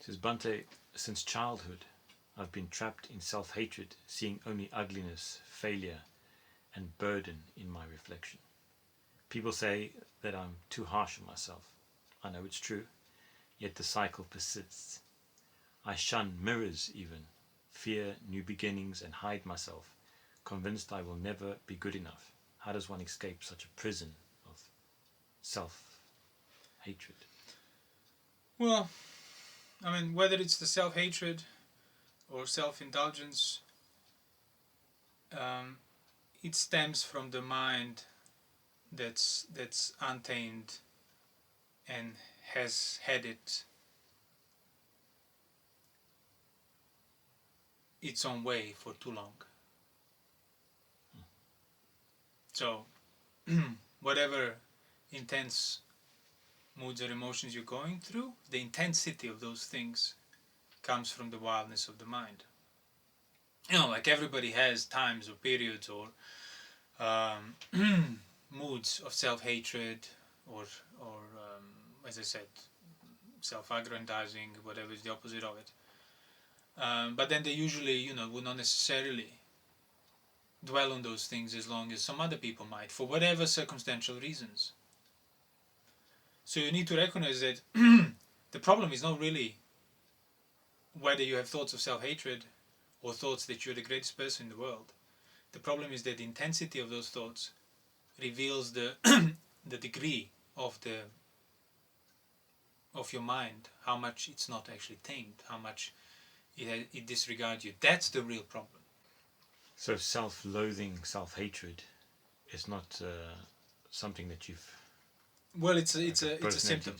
Says Bhante, since childhood I've been trapped in self-hatred, seeing only ugliness, failure and burden in my reflection. People say that I'm too harsh on myself. I know it's true, yet the cycle persists. I shun mirrors even, fear new beginnings and hide myself, convinced I will never be good enough. How does one escape such a prison of self-hatred? Well, I mean, whether it's the self-hatred or self-indulgence, it stems from the mind that's untamed and has had its own way for too long. So, whatever intense moods or emotions you're going through, the intensity of those things comes from the wildness of the mind. You know, like everybody has times or periods or moods of self-hatred or as I said, self-aggrandizing, whatever is the opposite of it. But then they usually, you know, will not necessarily dwell on those things as long as some other people might, for whatever circumstantial reasons. So you need to recognize that the problem is not really whether you have thoughts of self-hatred or thoughts that you're the greatest person in the world. The problem is that the intensity of those thoughts reveals the the degree of your mind, how much it's not actually tamed, how much it disregards you. That's the real problem. So self-loathing, self-hatred is not something that you've... Well, it's a symptom.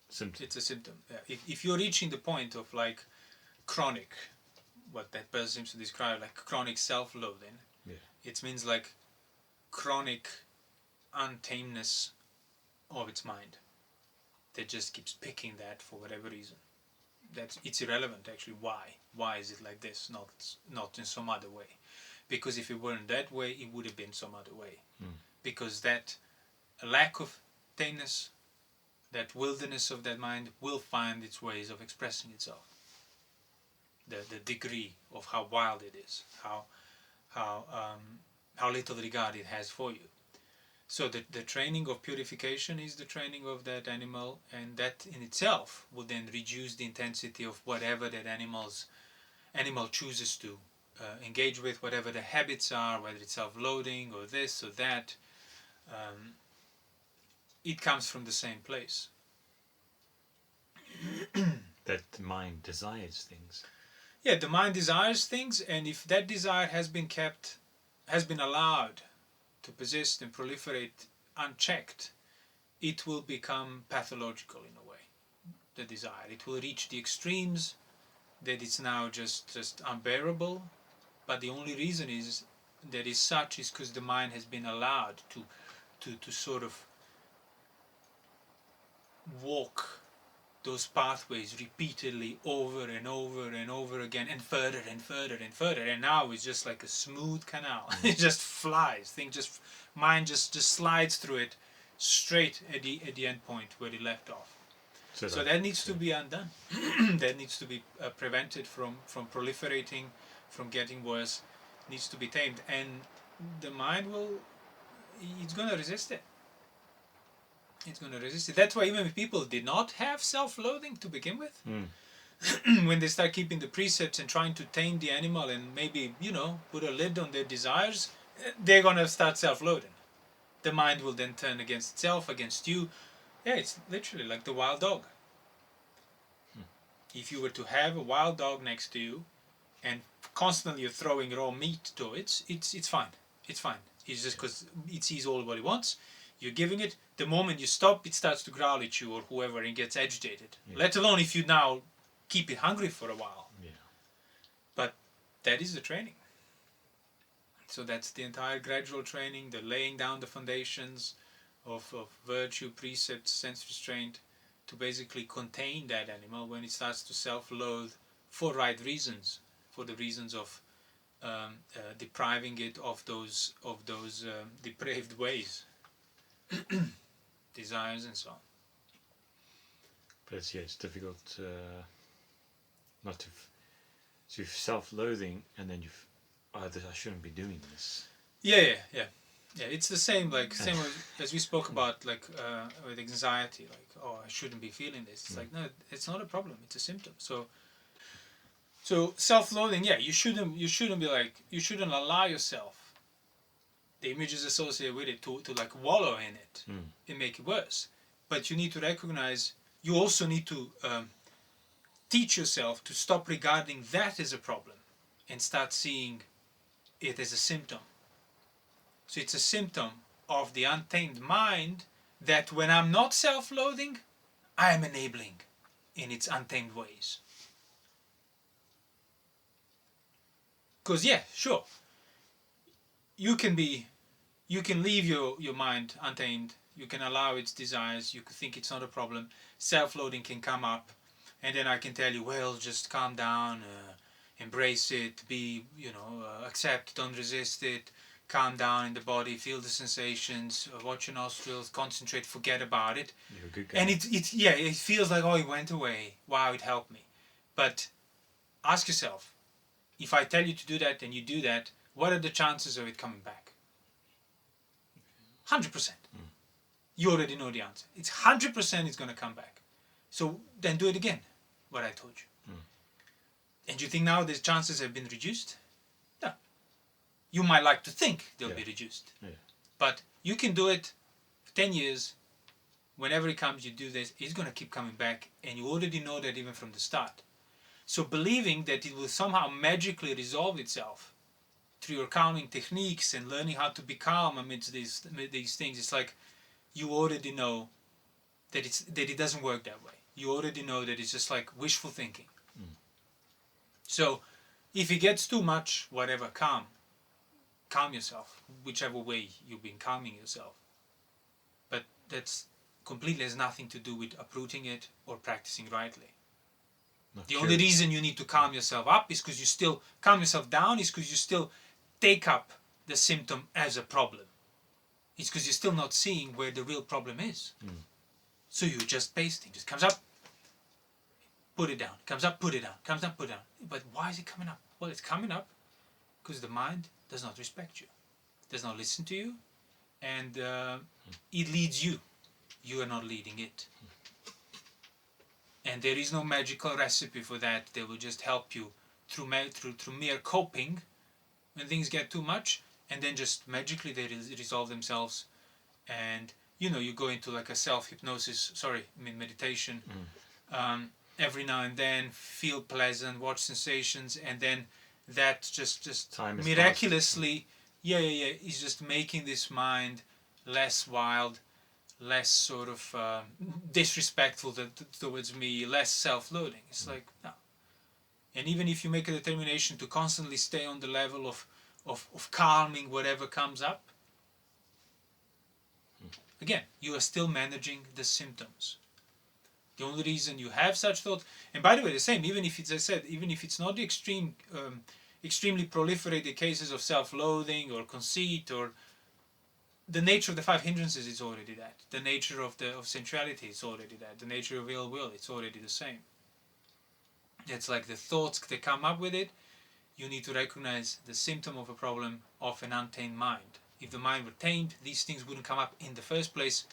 Symptom. It's a symptom. Yeah. If you're reaching the point of like chronic, what that person seems to describe, like chronic self-loathing, yeah, it means like chronic untameness of its mind that just keeps picking that for whatever reason. It's irrelevant actually. Why is it like this, not in some other way? Because if it weren't that way, it would have been some other way. Because that lack of tameness, that wilderness of that mind will find its ways of expressing itself. The degree of how wild it is, how little regard it has for you. So the training of purification is the training of that animal, and that in itself will then reduce the intensity of whatever that animal chooses to engage with, whatever the habits are, whether it's self-loathing or this or that. It comes from the same place. That the mind desires things. Yeah, the mind desires things, and if that desire has been allowed to persist and proliferate unchecked, it will become pathological in a way. The desire, it will reach the extremes that it's now just unbearable. But the only reason is that is such is because the mind has been allowed to sort of walk those pathways repeatedly over and over and over again, and further and further and further, and now it's just like a smooth canal. It just flies. Mind just slides through it straight at the end point where it left off. So that needs to be undone. That needs to be prevented from proliferating, from getting worse. It needs to be tamed, and the mind it's going to resist it. It's going to resist it. That's why even if people did not have self-loathing to begin with, when they start keeping the precepts and trying to tame the animal and maybe, put a lid on their desires, they're going to start self-loathing. The mind will then turn against itself, against you. Yeah, it's literally like the wild dog. If you were to have a wild dog next to you and constantly you're throwing raw meat to it, it's fine. It's fine. It's just because it sees all what it wants. You're giving it. The moment you stop, it starts to growl at you or whoever and gets agitated. Yeah. Let alone if you now keep it hungry for a while. Yeah. But that is the training. So that's the entire gradual training, the laying down the foundations of virtue, precepts, sense restraint, to basically contain that animal when it starts to self-loathe for right reasons, for the reasons of depriving it of those depraved ways. Desires and so on. But it's difficult not to. So you've self-loathing, and then you've, I shouldn't be doing this. Yeah. It's the same, like same as we spoke about, like with anxiety. Like, oh, I shouldn't be feeling this. It's like, no, it's not a problem. It's a symptom. So self-loathing, yeah, you shouldn't be like, you shouldn't allow yourself the images associated with it to like wallow in it and make it worse. But you need to recognize. You also need to teach yourself to stop regarding that as a problem and start seeing it as a symptom. So it's a symptom of the untamed mind that when I'm not self-loathing, I am enabling in its untamed ways. Because yeah, sure, you can leave your mind untamed, you can allow its desires, you can think it's not a problem, self-loathing can come up, and then I can tell you, well, just calm down, embrace it, be, accept, don't resist it, calm down in the body, feel the sensations, watch your nostrils, concentrate, forget about it. You're a good guy. And it feels like, oh, it went away, wow, it helped me. But ask yourself, if I tell you to do that and you do that, what are the chances of it coming back? 100%. You already know the answer. It's 100% it's going to come back. So then do it again, what I told you. And you think now the chances have been reduced? No. You might like to think they'll be reduced. Yeah. But you can do it for 10 years. Whenever it comes, you do this, it's going to keep coming back. And you already know that even from the start. So believing that it will somehow magically resolve itself through your calming techniques and learning how to be calm amidst these things, it's like you already know that it doesn't work that way. You already know that it's just like wishful thinking. So if it gets too much, whatever, calm yourself, whichever way you've been calming yourself. But that's completely has nothing to do with uprooting it or practicing rightly. The only reason you need to calm yourself up is because you still calm yourself down is because you still take up the symptom as a problem. It's because you're still not seeing where the real problem is. So you're just pasting. Just comes up, put it down. Comes up, put it down. Comes up, put it down. But why is it coming up? Well, it's coming up because the mind does not respect you, does not listen to you, and it leads you. You are not leading it. And there is no magical recipe for that. They will just help you through mere coping when things get too much, and then just magically they resolve themselves. And you go into like a meditation. Every now and then, feel pleasant, watch sensations, and then that just miraculously, is just making this mind less wild, less sort of disrespectful towards me, less self-loathing. It's like, no. And even if you make a determination to constantly stay on the level of calming whatever comes up, again, you are still managing the symptoms. The only reason you have such thoughts, and by the way, the same, even if it's, as I said, even if it's not the extremely proliferated cases of self-loathing or conceit, or the nature of the 5 hindrances is already that. The nature of sensuality is already that. The nature of ill will, it's already the same. It's like the thoughts that come up with it, you need to recognize the symptom of a problem of an untamed mind. If the mind were tamed, these things wouldn't come up in the first place.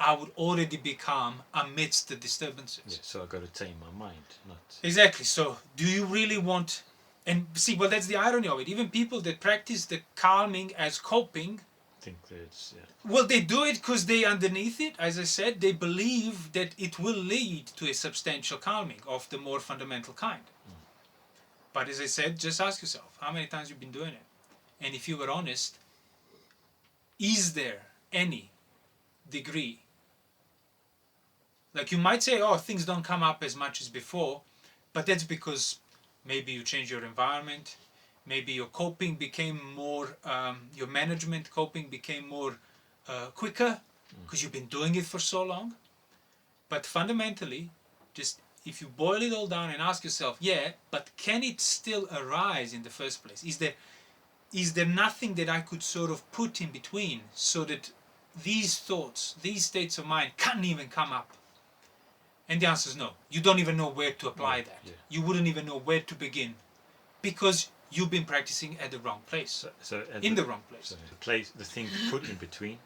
I would already be calm amidst the disturbances. Yeah, so I've got to tame my mind, not... Exactly. So do you really want... And see, well, that's the irony of it. Even people that practice the calming as coping... think that it's... Well, they do it because they, underneath it, as I said, they believe that it will lead to a substantial calming of the more fundamental kind. But as I said, just ask yourself, how many times you've been doing it? And if you were honest, is there any degree? Like you might say, oh, things don't come up as much as before, but that's because maybe you changed your environment, maybe your coping became more, your management coping became more quicker because you've been doing it for so long. But fundamentally, just if you boil it all down and ask yourself, but can it still arise in the first place? Is there nothing that I could sort of put in between so that these thoughts, these states of mind can't even come up? And the answer is no. You don't even know where to apply that. Yeah. You wouldn't even know where to begin because you've been practicing at the wrong place. In the wrong place. So the thing to put in between,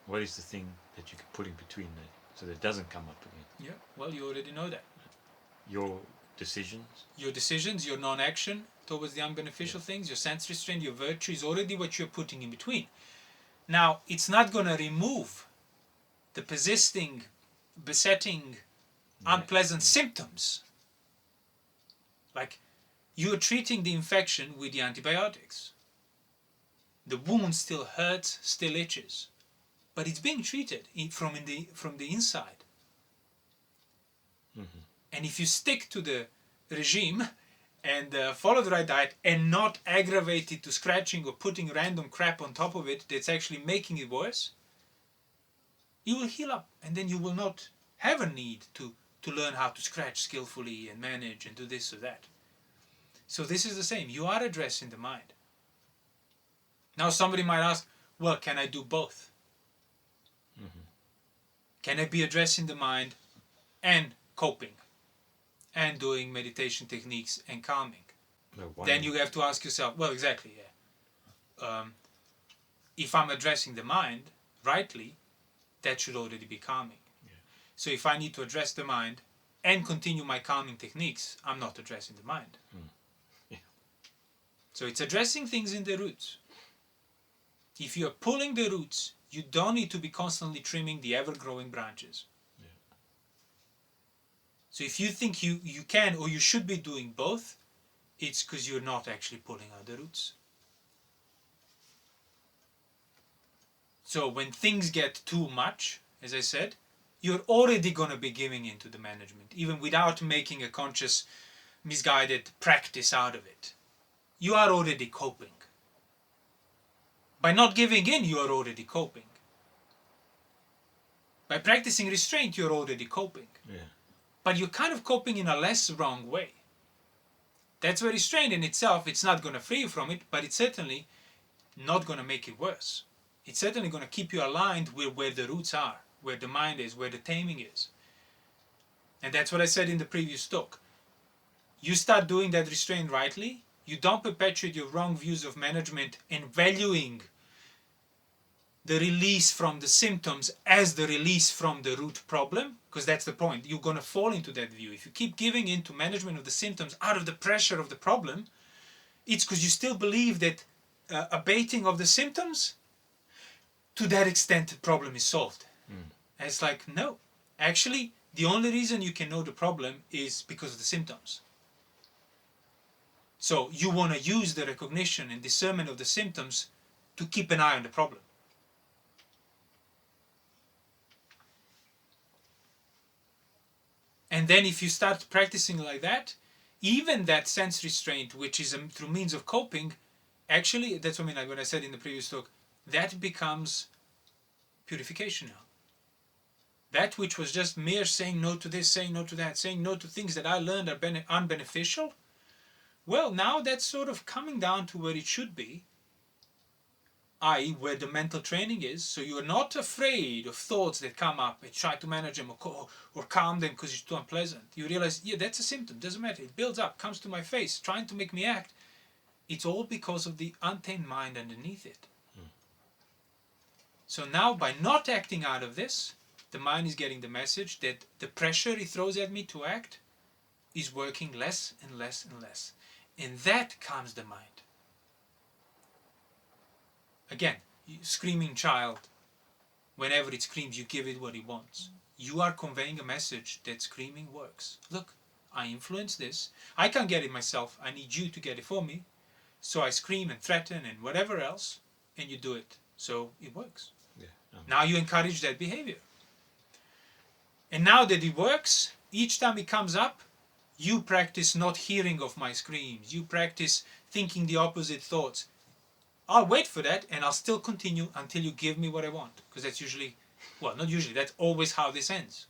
what is the thing that you can put in between there so that it doesn't come up again? Yeah, well, you already know that. Your decisions? Your decisions, your non-action towards the unbeneficial things, your sense restraint, your virtue is already what you're putting in between. Now, it's not going to remove the persisting, besetting, unpleasant symptoms. Like, you're treating the infection with the antibiotics. The wound still hurts, still itches, but it's being treated from the inside. Mm-hmm. And if you stick to the regime and follow the right diet and not aggravate it to scratching or putting random crap on top of it that's actually making it worse, you will heal up, and then you will not have a need to learn how to scratch skillfully and manage and do this or that. So this is the same. You are addressing the mind. Now somebody might ask, well, can I do both? Mm-hmm. Can I be addressing the mind and coping and doing meditation techniques and calming? No, then you have to ask yourself, well, exactly, yeah. If I'm addressing the mind rightly, that should already be calming. Yeah. So if I need to address the mind and continue my calming techniques, I'm not addressing the mind. Yeah. So it's addressing things in the roots. If you're pulling the roots, you don't need to be constantly trimming the ever-growing branches. Yeah. So if you think you can or you should be doing both, it's because you're not actually pulling out the roots. So when things get too much, as I said, you're already going to be giving into the management, even without making a conscious, misguided practice out of it. You are already coping. By not giving in, you are already coping. By practicing restraint, you're already coping. Yeah. But you're kind of coping in a less wrong way. That's where restraint in itself, it's not going to free you from it, but it's certainly not going to make it worse. It's certainly going to keep you aligned with where the roots are, where the mind is, where the taming is. And that's what I said in the previous talk. You start doing that restraint rightly, you don't perpetuate your wrong views of management and valuing the release from the symptoms as the release from the root problem, because that's the point. You're going to fall into that view. If you keep giving in to management of the symptoms out of the pressure of the problem, it's because you still believe that abating of the symptoms, to that extent the problem is solved. And it's like, no. Actually, the only reason you can know the problem is because of the symptoms. So you want to use the recognition and discernment of the symptoms to keep an eye on the problem. And then if you start practicing like that, even that sense restraint, which is through means of coping, actually, that's what I mean, like when I said in the previous talk, that becomes purification now. That which was just mere saying no to this, saying no to that, saying no to things that I learned are unbeneficial, well, now that's sort of coming down to where it should be, i.e. where the mental training is. So you're not afraid of thoughts that come up and try to manage them or calm them because it's too unpleasant. You realize, yeah, that's a symptom, doesn't matter. It builds up, comes to my face, trying to make me act. It's all because of the untamed mind underneath it. So now by not acting out of this, the mind is getting the message that the pressure it throws at me to act is working less and less and less. And that calms the mind. Again, screaming child, whenever it screams, you give it what it wants. You are conveying a message that screaming works. Look, I influence this. I can't get it myself. I need you to get it for me. So I scream and threaten and whatever else, and you do it. So it works. Yeah. Now you encourage that behavior. And now that it works, each time it comes up, you practice not hearing of my screams. You practice thinking the opposite thoughts. I'll wait for that and I'll still continue until you give me what I want. Because that's usually, well, not usually, that's always how this ends.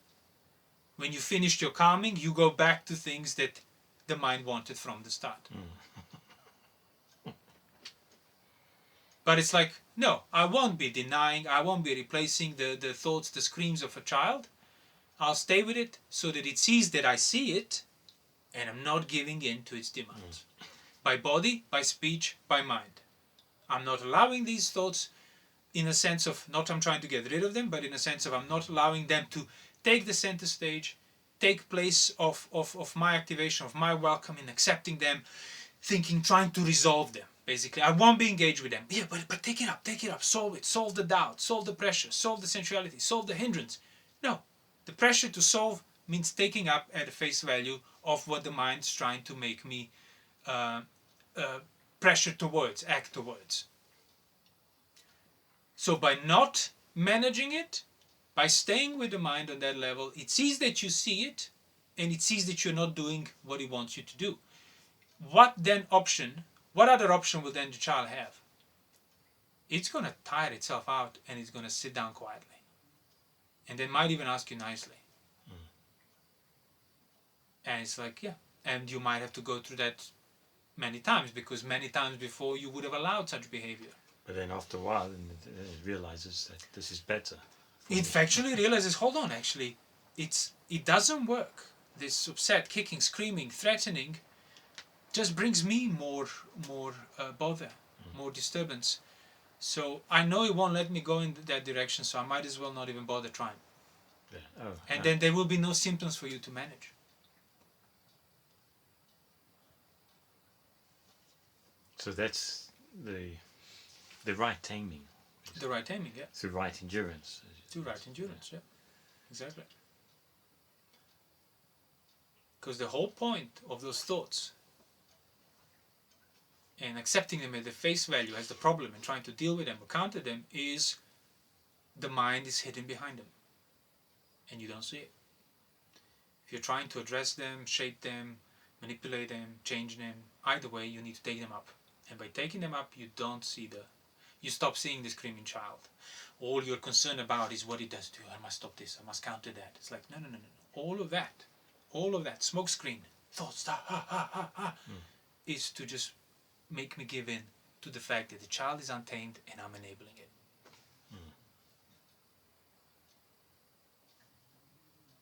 When you finished your calming, you go back to things that the mind wanted from the start. But it's like, no, I won't be denying, I won't be replacing the thoughts, the screams of a child. I'll stay with it so that it sees that I see it, and I'm not giving in to its demands. By body, by speech, by mind. I'm not allowing these thoughts in a sense of, not I'm trying to get rid of them, but in a sense of I'm not allowing them to take the center stage, take place of my activation, of my welcome, in accepting them, thinking, trying to resolve them. Basically, I won't be engaged with them. Yeah, but take it up, solve it, solve the doubt, solve the pressure, solve the sensuality, solve the hindrance. No, the pressure to solve means taking up at the face value of what the mind's trying to make me pressure towards, act towards. So by not managing it, by staying with the mind on that level, it sees that you see it, and it sees that you're not doing what it wants you to do. What other option will then the child have? It's going to tire itself out, and it's going to sit down quietly. And they might even ask you nicely. And it's like, yeah. And you might have to go through that many times, because many times before you would have allowed such behavior. But then after a while, it realizes that this is better. It factually realizes, hold on, actually, it doesn't work. This upset, kicking, screaming, threatening just brings me more bother, more disturbance. So I know it won't let me go in that direction, so I might as well not even bother trying. Yeah. And then there will be no symptoms for you to manage. So that's the right taming. The right taming, yeah. Through right endurance. Through right endurance, yeah. Exactly. Because the whole point of those thoughts and accepting them at the face value as the problem and trying to deal with them or counter them is the mind is hidden behind them. And you don't see it. If you're trying to address them, shape them, manipulate them, change them, either way you need to take them up. And by taking them up, you stop seeing the screaming child. All you're concerned about is what it does to you. I must stop this, I must counter that. It's like, no. All of that, smoke screen, thoughts, is to just make me give in to the fact that the child is untamed and I'm enabling it.